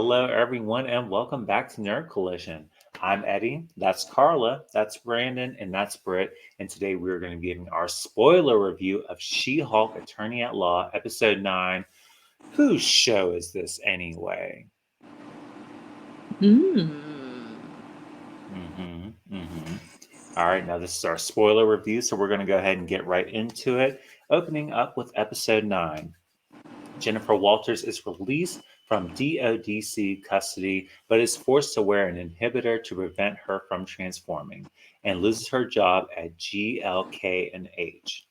Hello, everyone, and welcome back to Nerd Collision. I'm Eddie, that's Carla, that's Brandon, and that's Britt. And today we're going to be giving our spoiler review of She Hulk Attorney at Law, Episode 9. Whose show is this anyway? Mm. All right, now this is our spoiler review, so we're going to go ahead and get right into it. Opening up with Episode 9. Jennifer Walters is released from DODC custody, but is forced to wear an inhibitor to prevent her from transforming, and loses her job at GLK&H.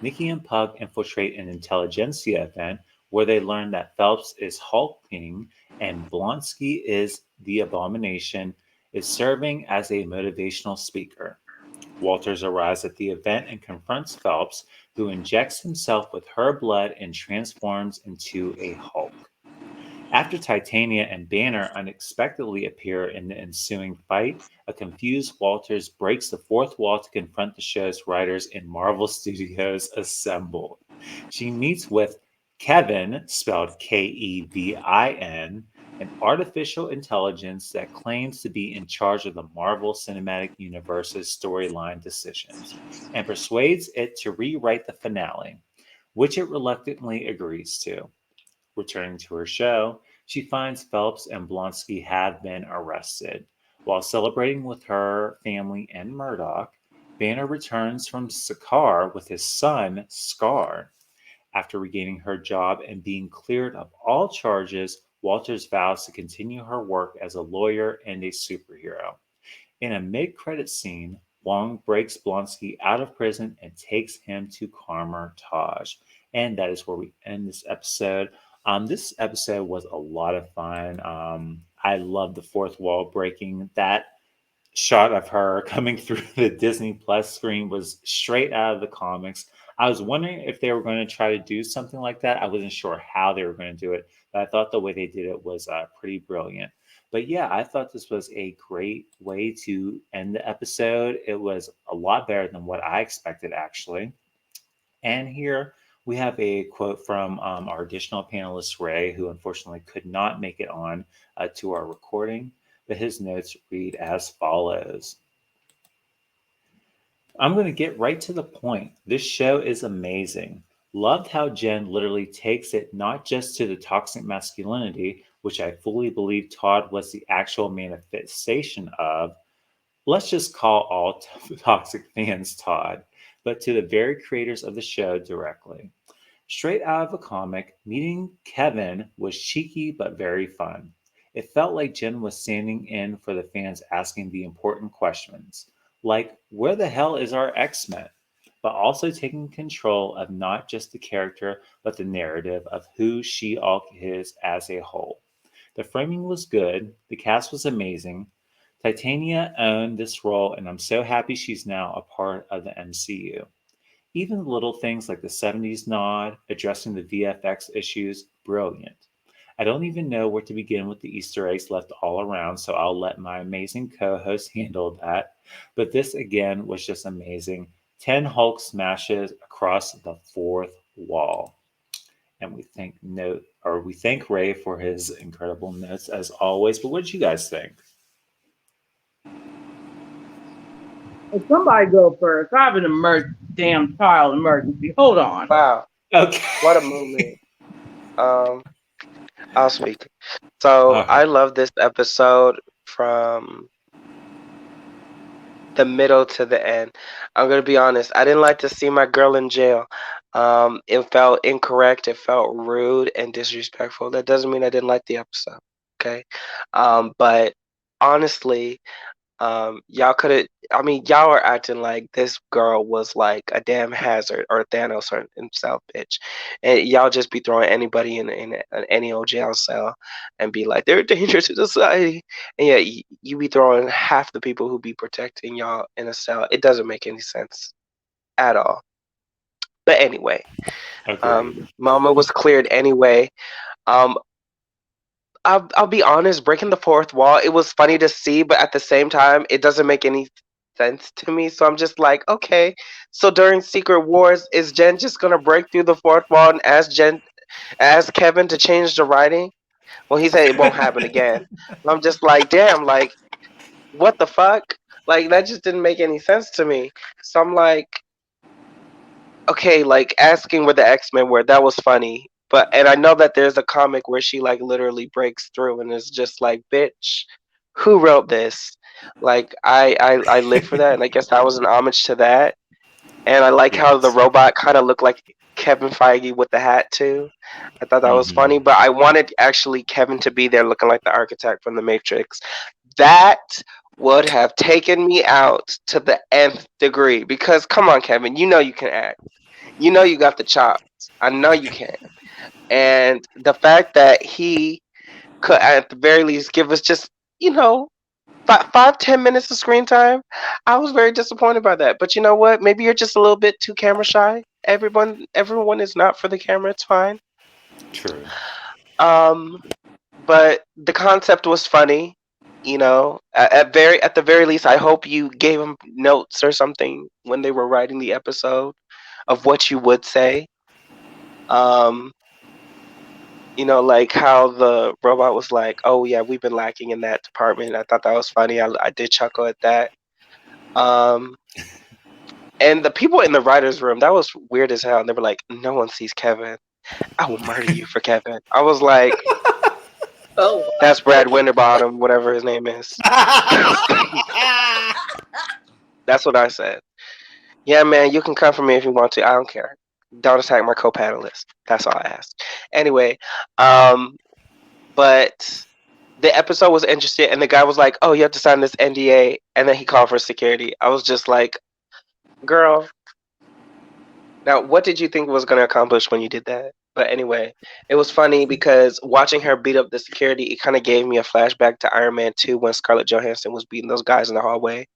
Nikki and Pug infiltrate an intelligentsia event where they learn that Phelps is hulking and Blonsky is the abomination, is serving as a motivational speaker. Walters arrives at the event and confronts Phelps, who injects himself with her blood and transforms into a Hulk. After Titania and Banner unexpectedly appear in the ensuing fight, a confused Walters breaks the fourth wall to confront the show's writers and Marvel Studios assembled. She meets with Kevin, spelled Kevin, an artificial intelligence that claims to be in charge of the Marvel Cinematic Universe's storyline decisions, and persuades it to rewrite the finale, which it reluctantly agrees to. Returning to her show, she finds Phelps and Blonsky have been arrested. While celebrating with her family and Murdoch, Banner returns from Sakaar with his son, Scar. After regaining her job and being cleared of all charges, Walters vows to continue her work as a lawyer and a superhero. In a mid credit scene, Wong breaks Blonsky out of prison and takes him to Karmer Taj. And that is where we end this episode. This episode was a lot of fun. I love the fourth wall breaking. That shot of her coming through the Disney Plus screen was straight out of the comics. I was wondering if they were going to try to do something like that. I wasn't sure how they were going to do it, but I thought the way they did it was pretty brilliant. But yeah, I thought this was a great way to end the episode. It was a lot better than what I expected, actually. And here we have a quote from our additional panelist, Ray, who unfortunately could not make it on to our recording, but his notes read as follows. I'm going to get right to the point. This show is amazing. Loved how Jen literally takes it not just to the toxic masculinity, which I fully believe Todd was the actual manifestation of. Let's just call all toxic fans Todd, but to the very creators of the show directly. Straight out of a comic, meeting Kevin was cheeky but very fun. It felt like Jen was standing in for the fans asking the important questions, like where the hell is our X-Men? But also taking control of not just the character, but the narrative of who She-Hulk is as a whole. The framing was good, the cast was amazing. Titania owned this role, and I'm so happy she's now a part of the MCU. Even little things like the 70s nod, addressing the VFX issues, brilliant. I don't even know where to begin with the Easter eggs left all around, so I'll let my amazing co host handle that. But this again was just amazing. 10 Hulk smashes across the fourth wall. And we thank Ray for his incredible notes as always. But what did you guys think? If somebody go first, I have an damn child emergency. Hold on. Wow, what a Okay. movie. Um, I'll speak. So All right. I love this episode from the middle to the end. I'm gonna be honest. I didn't like to see my girl in jail. It felt incorrect. It felt rude and disrespectful. That doesn't mean I didn't like the episode. Okay. But honestly, y'all could have. I mean, y'all are acting like this girl was like a damn hazard or Thanos or himself, bitch, and y'all just be throwing anybody in any old jail cell and be like they're a danger to society, and yeah, you be throwing half the people who be protecting y'all in a cell. It doesn't make any sense at all. But anyway, Agreed. Mama was cleared anyway. Um, I'll be honest, breaking the fourth wall, it was funny to see, but at the same time, it doesn't make any sense to me. So I'm just like, okay. So during Secret Wars, is Jen just gonna break through the fourth wall and ask Kevin to change the writing? Well, he said it won't happen again. And I'm just like, damn, like, what the fuck? Like, that just didn't make any sense to me. So I'm like, okay, like asking where the X-Men were, that was funny. But and I know that there's a comic where she like literally breaks through and is just like, bitch, who wrote this? Like I live for that, and I guess that was an homage to that. And I like how the Yes. robot kind of looked like Kevin Feige with the hat too. I thought that was Mhm. funny, but I wanted actually Kevin to be there looking like the architect from the Matrix. That would have taken me out to the nth degree because come on, Kevin, you know you can act. You know you got the chops. I know you can. And the fact that he could at the very least give us just, you know, 5, 10 minutes of screen time, I was very disappointed by that. But you know what? Maybe you're just a little bit too camera shy. Everyone is not for the camera. It's fine. True. Um, but the concept was funny. You know, at the very least, I hope you gave them notes or something when they were writing the episode of what you would say. Um, you know, like how the robot was like, "Oh yeah, we've been lacking in that department." I thought that was funny. I did chuckle at that. Um, and the people in the writers' room, that was weird as hell. And they were like, "No one sees Kevin. I will murder you for Kevin." I was like, Oh, "That's Brad Winterbottom, whatever his name is." That's what I said. Yeah, man, you can come for me if you want to. I don't care. Don't attack my co-panelist. That's all I ask. Anyway, um, but the episode was interesting, and the guy was like, "Oh, you have to sign this NDA," and then he called for security. I was just like, "Girl, now what did you think was going to accomplish when you did that?" But anyway, it was funny because watching her beat up the security, it kind of gave me a flashback to Iron Man 2 when Scarlett Johansson was beating those guys in the hallway.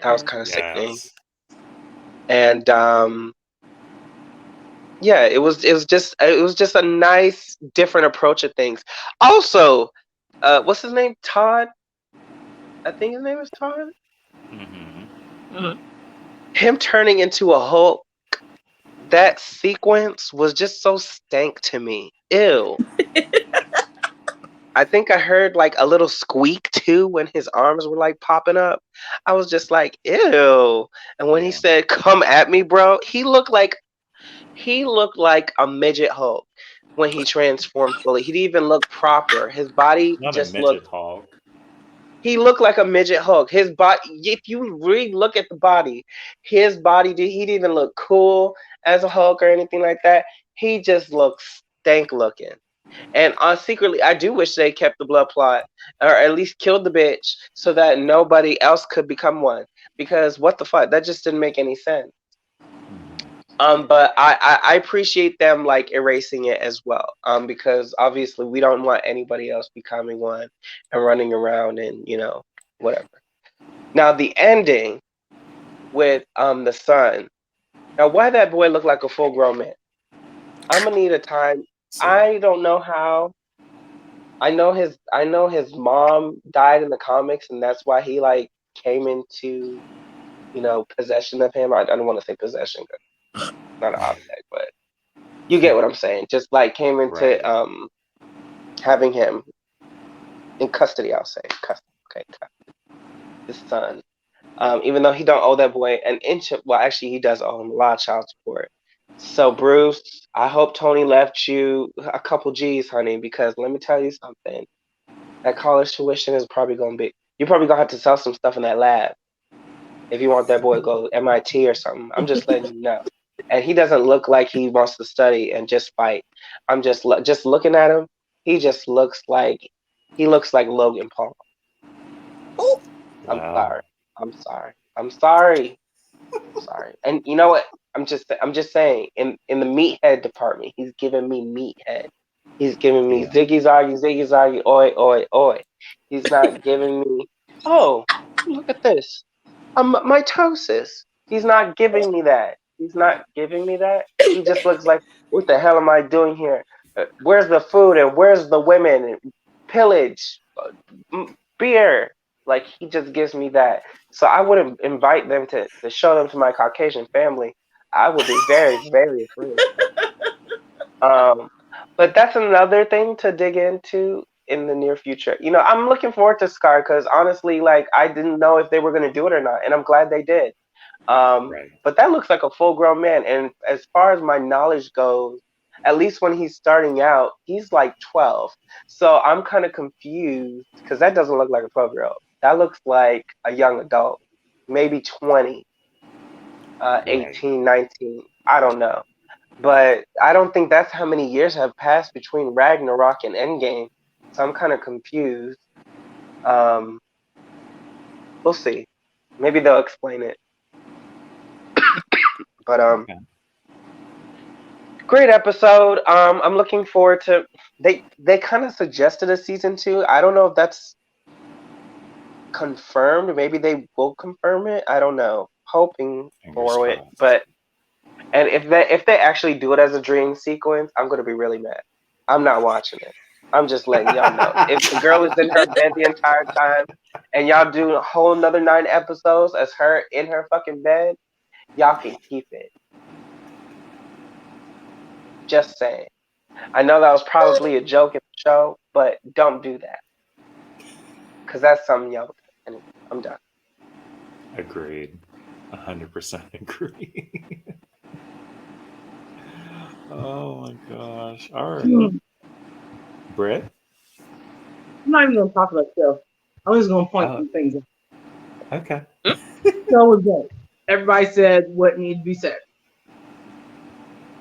That was yeah. kind of sickening, Yes. and yeah, it was just a nice different approach of things. Also, what's his name? Todd. I think his name is Todd. Mhm. Him turning into a Hulk, that sequence was just so stank to me. Ew. I think I heard like a little squeak too when his arms were like popping up. I was just like, ew. And when he Yeah. said, "Come at me, bro," he looked like a midget Hulk when he transformed fully. He didn't even look proper. His body Not a just looked midget Hulk. he looked like a midget Hulk. His body, if you really look at the body, his body, he didn't even look cool as a Hulk or anything like that. He just looks stank looking. And secretly, I do wish they kept the blood plot, or at least killed the bitch, so that nobody else could become one. Because what the fuck, that just didn't make any sense. But I appreciate them like erasing it as well. Because obviously we don't want anybody else becoming one and running around and whatever. Now the ending with the son. Now why that boy look like a full grown man? I'm gonna need a time. So, I don't know how. I know his mom died in the comics, and that's why he like came into possession of him. I don't want to say possession, 'cause not an object, but you get what I'm saying. Just like came into right. having him in custody. I'll say custody. Okay, his son. Even though he don't owe that boy an inch of, well, actually he does owe him a lot of child support. So Bruce, I hope Tony left you a couple G's, honey, because let me tell you something. That college tuition is probably gonna be. You're probably gonna have to sell some stuff in that lab if you want that boy to go to MIT or something. I'm just letting you know. And he doesn't look like he wants to study and just fight. I'm just looking at him. He just looks like Logan Paul. I'm Wow. sorry. I'm sorry. I'm sorry. I'm sorry. And you know what? I'm just saying. In the meathead department, he's giving me meathead. He's giving me Yeah. ziggy zaggy, oi oi oi. He's not giving me. Oh, look at this. Mitosis. He's not giving me that. He's not giving me that. He just looks like, what the hell am I doing here? Where's the food and where's the women? Pillage, beer. Like he just gives me that. So I wouldn't invite them to show them to my Caucasian family. I would be very, very afraid. Um, But that's another thing to dig into in the near future. I'm looking forward to Scar because honestly, like I didn't know if they were going to do it or not, and I'm glad they did. Right. But that looks like a full-grown man, and as far as my knowledge goes, at least when he's starting out, he's like 12. So I'm kind of confused because that doesn't look like a 12-year-old. That looks like a young adult, maybe 20, Right. 18, 19. I don't know. But I don't think that's how many years have passed between Ragnarok and Endgame. So I'm kind of confused. Um, we'll see. Maybe they'll explain it. But Okay. great episode. I'm looking forward to. They kind of suggested a season 2. I don't know if that's confirmed. Maybe they will confirm it. I don't know. Hoping Fingers for it. crossed. But and if they actually do it as a dream sequence, I'm gonna be really mad. I'm not watching it. I'm just letting y'all know. If the girl is in her bed the entire time and y'all do a whole another 9 episodes as her in her fucking bed, y'all can keep it. Just saying. I know that was probably a joke in the show, but don't do that. Because that's something y'all. Anyway, I'm done. Agreed. 100% agree. Oh my gosh. All right. I'm Britt? not even gonna talk about the show. I'm just gonna point Oh, some things out. okay. So was good. Everybody said what needed to be said.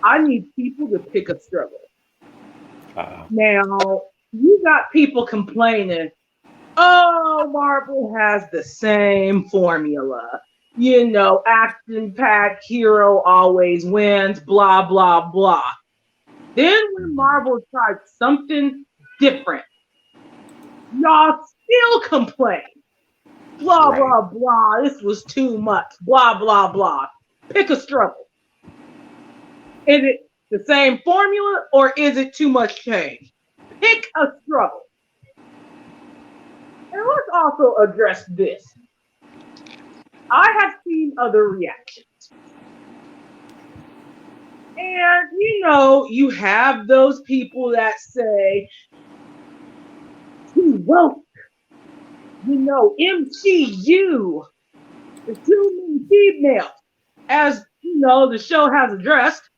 I need people to pick a struggle. Uh-oh. Now, you got people complaining, oh, Marvel has the same formula. Action packed hero always wins, blah, blah, blah. Then when Marvel tried something different, y'all still complain. Blah, Right. blah, blah. This was too much. Blah, blah, blah. Pick a struggle. Is it the same formula or is it too much change? Pick a struggle. And let's also address this. I have seen other reactions. And, you have those people that say, too woke. MCU, the too many females. As, the show has addressed,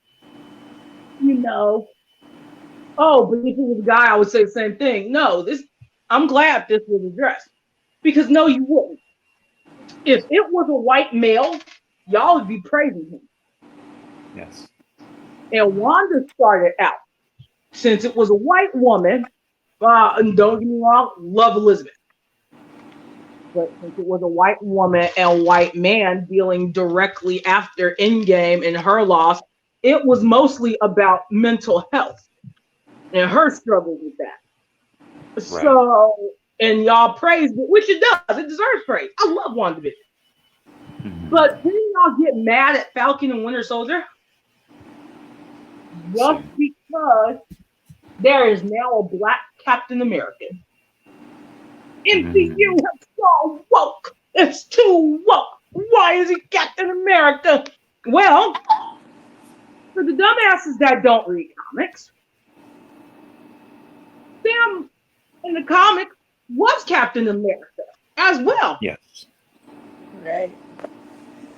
oh, but if it was a guy, I would say the same thing. No, I'm glad this was addressed. Because no, you wouldn't. If it was a white male, y'all would be praising him. Yes. And Wanda started out, since it was a white woman, and don't get me wrong, love Elizabeth. But since it was a white woman and white man dealing directly after Endgame and her loss, it was mostly about mental health and her struggle with that. Right. So, and y'all praised it, which it does. It deserves praise. I love WandaVision. Mhm. But then y'all get mad at Falcon and Winter Soldier just because there is now a black Captain America. MCU is so woke. It's too woke. Why is he Captain America? Well, for the dumbasses that don't read comics, Sam in the comics was Captain America as well. Yes. Right.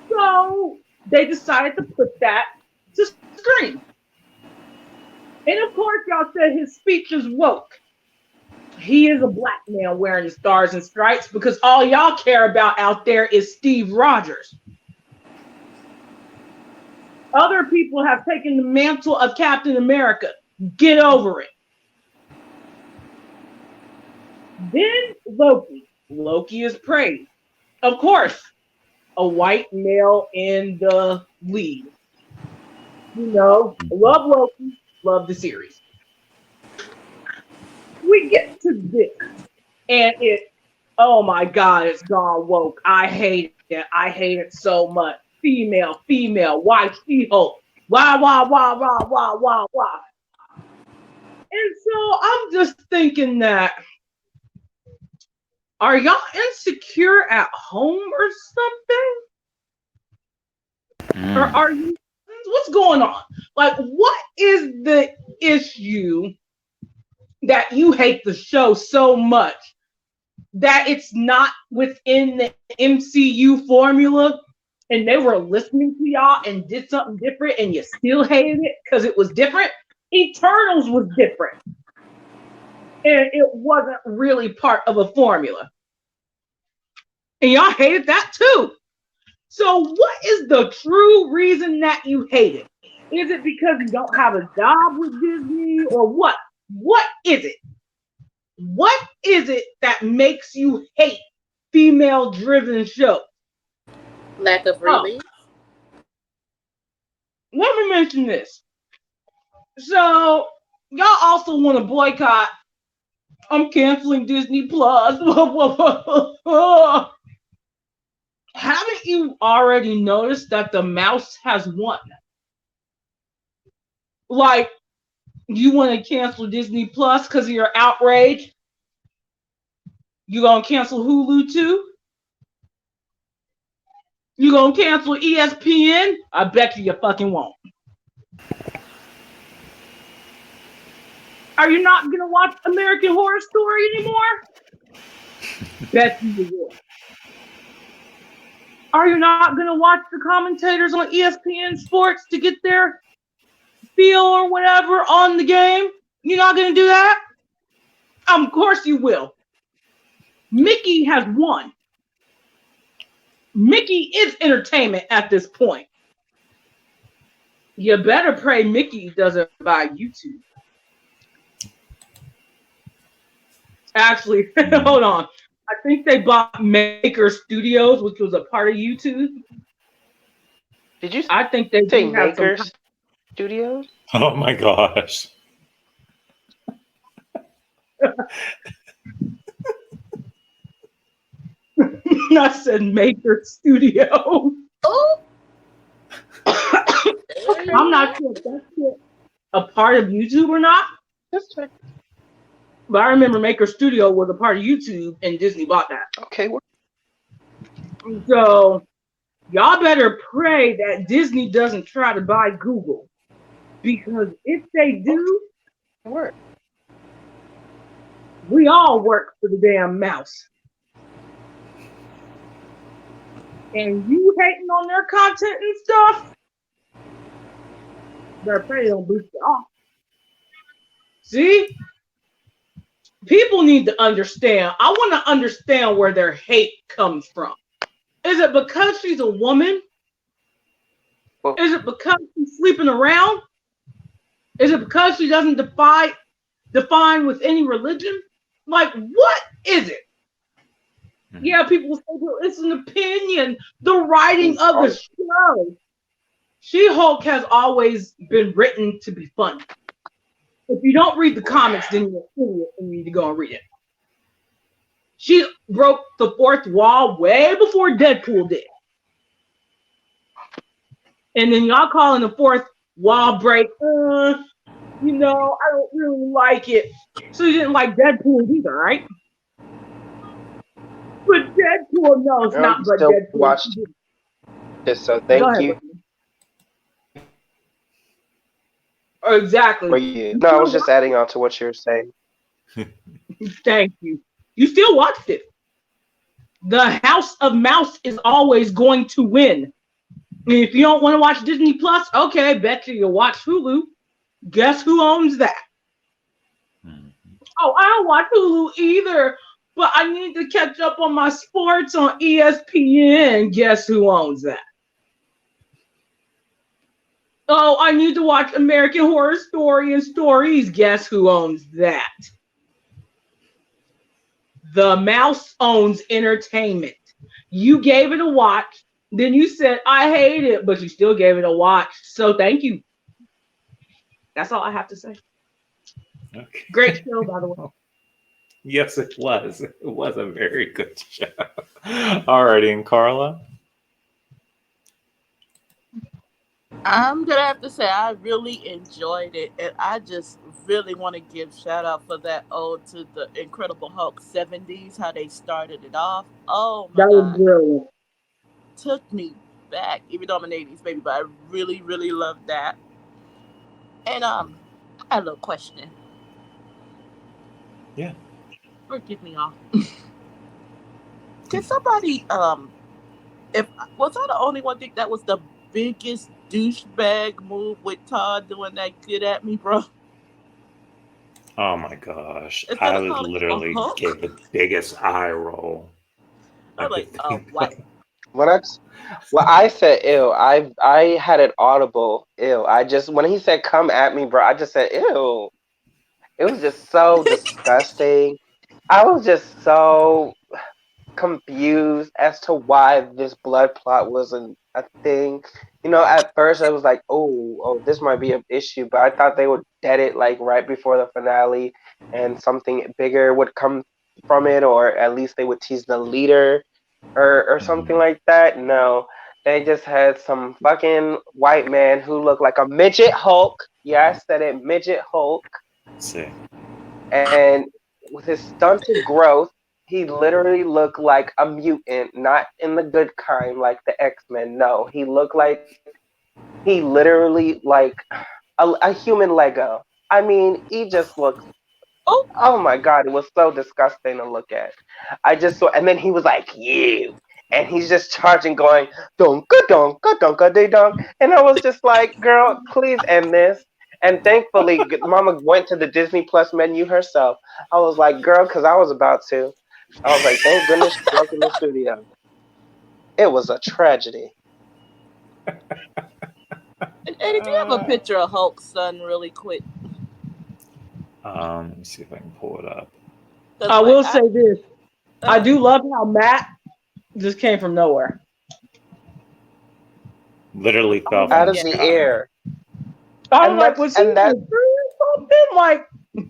So they decided to put that to screen. And of course, y'all said his speech is woke. He is a black man wearing the stars and stripes because all y'all care about out there is Steve Rogers. Other people have taken the mantle of Captain America. Get over it. Then Loki. Loki is praised. Of course, a white male in the lead. Love Loki, love the series. We get to this, and oh my God, it's gone woke. I hate it. I hate it so much. Female, why She-Hulk? Why? And so I'm just thinking that, are y'all insecure at home or something? Or are you what's going on? Like, what is the issue that you hate the show so much that it's not within the MCU formula and they were listening to y'all and did something different and you still hated it because it was different? Eternals was different. And it wasn't really part of a formula. And y'all hated that too. So what is the true reason that you hate it? Is it because you don't have a job with Disney or what? What is it? What is it that makes you hate female-driven shows? Lack of release. Let me mention this. So y'all also want to boycott. I'm canceling Disney Plus. Haven't you already noticed that the mouse has won? Like, you want to cancel Disney Plus because of your outrage? You gonna cancel Hulu too? You gonna cancel ESPN? I bet you fucking won't. Are you not gonna watch American Horror Story anymore? Bet you will. Are you not gonna watch the commentators on ESPN Sports to get their feel or whatever on the game? You're not gonna do that? Of course you will. Mickey has won. Mickey is entertainment at this point. You better pray Mickey doesn't buy YouTube. Actually, hold on. I think they bought Maker Studios, which was a part of YouTube. Did you I think they say do have Maker some. Studios? Oh my gosh. I said Maker Studio. Oh. I'm not sure if that's a part of YouTube or not. Just check. But I remember Maker Studio was a part of YouTube and Disney bought that. Okay. So y'all better pray that Disney doesn't try to buy Google. Because if they do, Work. we all work for the damn mouse. And you hating on their content and stuff, better pray they don't boost it off. See? People need to understand. I want to understand where their hate comes from. Is it because she's a woman? Well, Is it because she's sleeping around? Is it because she doesn't define with any religion? Like, what is it? Yeah, people will say, well, it's an opinion. The writing of the show. She-Hulk has always been written to be funny. If you don't read the comics, then you're an idiot and you need to go and read it. She broke the fourth wall way before Deadpool did. And then y'all calling the fourth wall break, I don't really like it. So you didn't like Deadpool either, right? But Deadpool, no, it's not but still Deadpool. watched this, so thank you. Oh, exactly. No, I was just adding on to what you were saying. Thank you. You still watched it. The House of Mouse is always going to win. And if you don't want to watch Disney Plus, okay, bet you'll watch Hulu. Guess who owns that? Oh, I don't watch Hulu either, but I need to catch up on my sports on ESPN. Guess who owns that? Oh, I need to watch American Horror Story and Stories. Guess who owns that? The mouse owns entertainment. You gave it a watch, then you said, I hate it, but you still gave it a watch. So thank you. That's all I have to say. Okay. Great show, by the way. Yes, it was. It was a very good show. Alrighty, and Carla? I'm gonna have to say I really enjoyed it, and I just really want to give shout out for that ode to the Incredible Hulk 70s, how they started it off. Oh my That was god. brilliant. Took me back, even though I'm an 80s baby, but I really, really love that. And I had a little question. Yeah. Forgive me, y'all. Can somebody if was I the only one think that was the biggest douchebag move with Todd doing that "Get at me, bro"? Oh my gosh. Instead I of would calling him a literally hunk, give the biggest eye roll. I'm like, Everything. what? When I well, I said ew. I had it audible. Ew. I just when he said come at me, bro, I just said ew. It was just so disgusting. I was just so confused as to why this blood plot wasn't a thing. You know, at first I was like, oh, this might be an issue, but I thought they would dead it like right before the finale, and something bigger would come from it, or at least they would tease the leader, or something like that. No, they just had some fucking white man who looked like a midget Hulk. Yeah, I said it, midget Hulk, See. and with his stunted growth, he literally looked like a mutant, not in the good kind like the X-Men. No, he looked like he literally like a human Lego. I mean, he just looks. Oh, Oh my god, it was so disgusting to look at. I just saw, and then he was like, "You," and he's just charging, going, "Donka donka donka de donk," and I was just like, "Girl, please end this." And thankfully, Mama went to the Disney Plus menu herself. I was like, "Girl," because I was about to. I was like, "Thank goodness she broke in the studio." It was a tragedy. and Eddie, do you have a picture of Hulk's son, really quick? Let me see if I can pull it up. 'Cause, I like, will say this. I uh, do love how Matt just came from nowhere. Literally fell Out from of the yeah. the sky. air. I was And like, that's was he and that something? Like,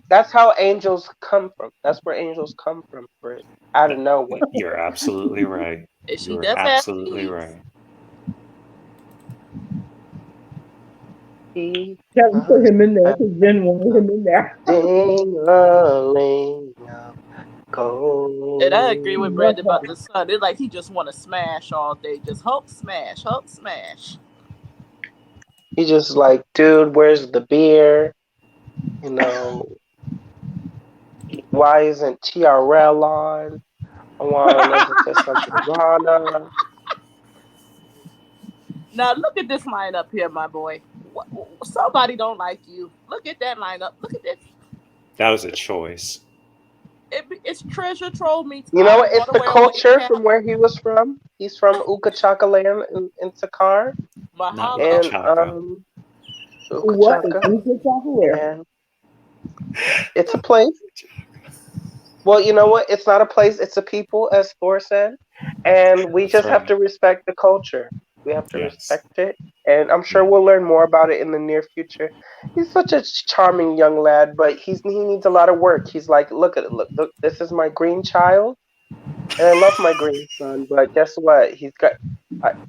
that's how angels come from. That's where angels come from, Brit. Out of nowhere. You're absolutely right. And she You're does have absolutely wings. right. He Kevin put must him in there have because Jen wanted him in there. ding-a-ling And I agree with cold. Love Brandon about him. the son. It's like he just want to smash all day. Just Hulk smash, Hulk smash. He just like, dude, where's the beer? You know, why isn't TRL on? I want to listen to some Nirvana. Now look at this lineup here, my boy. Somebody don't like you. Look at that lineup. Look at this. That was a choice. It's Treasure Troll meets You know I what? It's Want to the Wear a Wig culture Cap. from where he was from. He's from Uka Chaka land in Sakar. Not Mahalo. And Chaka. Uka What is Chaka. Uka Chaka? And it's a place. Well, you know what? It's not a place, it's a people, as Thor said. And we That's just have right. to respect the culture. We have to Yes. respect it. And I'm sure we'll learn more about it in the near future. He's such a charming young lad, but he needs a lot of work. He's like, look at it, look, this is my green child. And I love my grandson, but guess what? He's got.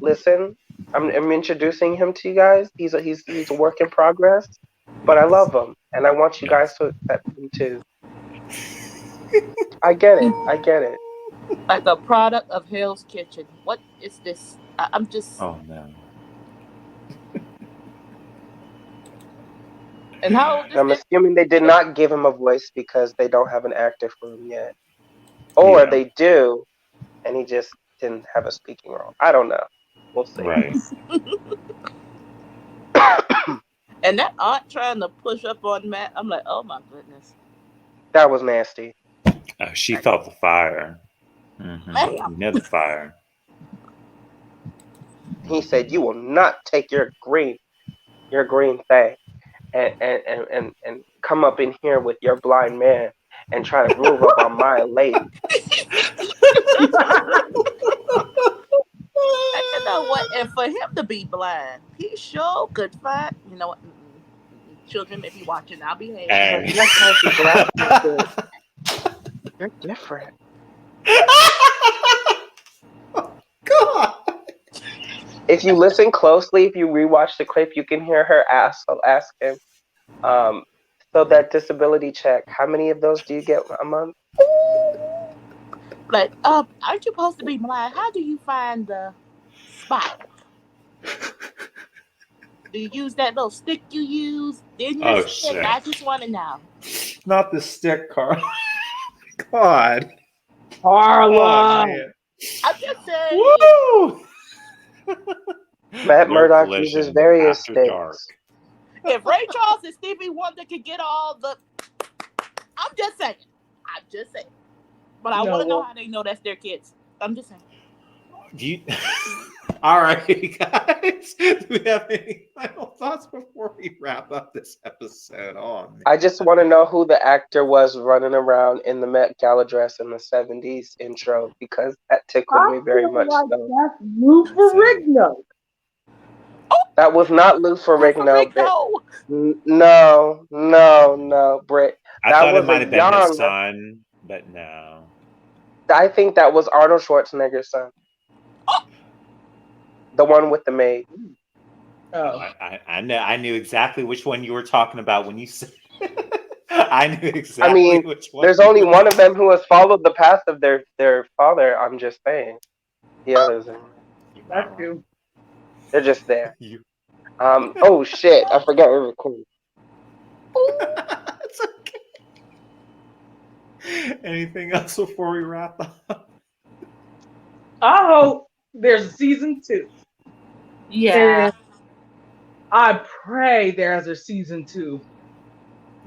Listen, I'm introducing him to you guys. He's a work in progress, but I Yes. love him, and I want you guys Yes. to accept him too. I get it. I get it. Like a product of Hell's Kitchen. What is this? I'm just. Oh no. And how old And is I'm this? assuming they did not give him a voice because they don't have an actor for him yet, or Yeah. they do, and he just didn't have a speaking role. I don't know. We'll see. Right. And that aunt trying to push up on Matt. I'm like, oh my goodness. That was nasty. She felt the fire. Mm-hmm. Ma'am. You know the fire. He said, "You will not take your green thing and come up in here with your blind man and try to move up on my lady." And you know what? And for him to be blind, he sure could find. You know what? Children may be watching. I'll behave. But And that has the glasses. You're different. God. If you listen closely, if you rewatch the clip, you can hear her ask him, so that disability check, how many of those do you get a month? Like, aren't you supposed to be blind? How do you find the spot? Do you use that little stick you use? Then Oh, you're sick. shit. I just want to know. Not the stick, Carl. God. Carla. Oh, man. I'm just saying. Woo! Matt Nerd Murdock uses Collision various After sticks. Dark. If Ray Charles and Stevie Wonder could get all the, I'm just saying. But I No, want to know well- how they know that's their kids. I'm just saying. Do you... All right, guys. Do we have any final thoughts before we wrap up this episode? Oh, man. I just want to know who the actor was running around in the Met Gala dress in the 70s intro because that tickled me very feel much. like So. that's Lou Ferrigno. That was not Lou Ferrigno. No, Britt. I That thought was it might a have been his young- son, but no. I think that was Arnold Schwarzenegger's son. The one with the maid. Oh. I knew exactly which one you were talking about when you said. I knew exactly which one. There's only one of them who has followed the path of their father. I'm just saying. The others, That's true. they're just there. You- Oh shit! I forgot we were recording. It's okay. Anything else before we wrap up? I hope there's a season 2. Yeah. And I pray there's a season 2.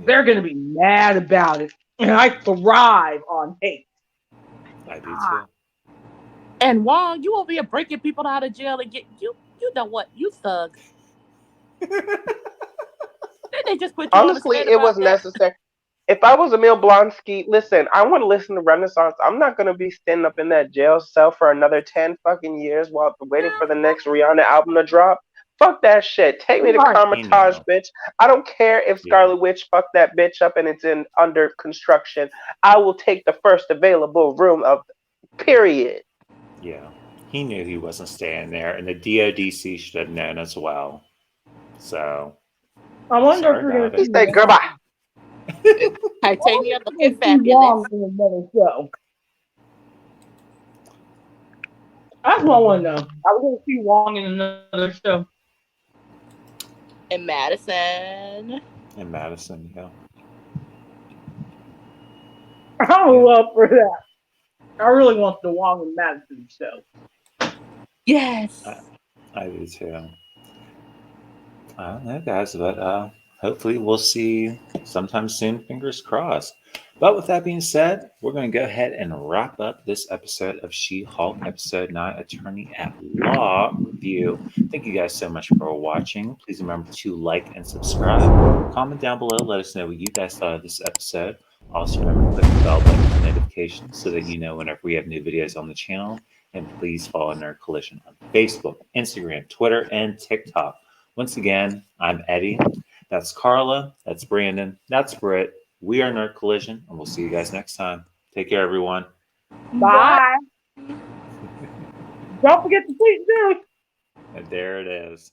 They're going to be mad about it. And I thrive on hate. I do too. And Wong, you over here breaking people out of jail and get you. You know what? You thug. Did they just put you Honestly, on the stand it about was that? necessary. If I was Emil Blonsky, listen, I want to listen to Renaissance. I'm not going to be standing up in that jail cell for another 10 fucking years while waiting for the next Rihanna album to drop. Fuck that shit. Take me to Right. Carmitage, bitch. I don't care if Scarlet Witch fucked that bitch up and it's under construction. I will take the first available room of period. Yeah. He knew he wasn't staying there, and the DODC should have known as well. So, I wonder Sorry if we're going about to He said, girl, bye. Titania looking Wong fabulous. in another show. That's what I want to know. I was going to see Wong in another show. And Madison. in Madison, yeah. I'm up for that. I really want the Wong and Madison show. Yes. I do too. I don't know, guys, but hopefully we'll see sometime soon. Fingers crossed. But with that being said, we're going to go ahead and wrap up this episode of She-Hulk, Episode 9, Attorney at Law review. Thank you guys so much for watching. Please remember to like and subscribe. Comment down below. Let us know what you guys thought of this episode. Also, remember to click the bell button for notifications so that you know whenever we have new videos on the channel. And please follow Nerd Collision on Facebook, Instagram, Twitter, and TikTok. Once again, I'm Eddie. That's Carla. That's Brandon. That's Britt. We are Nerd Collision, and we'll see you guys next time. Take care, everyone. Bye. Don't forget to tweet news. And there it is.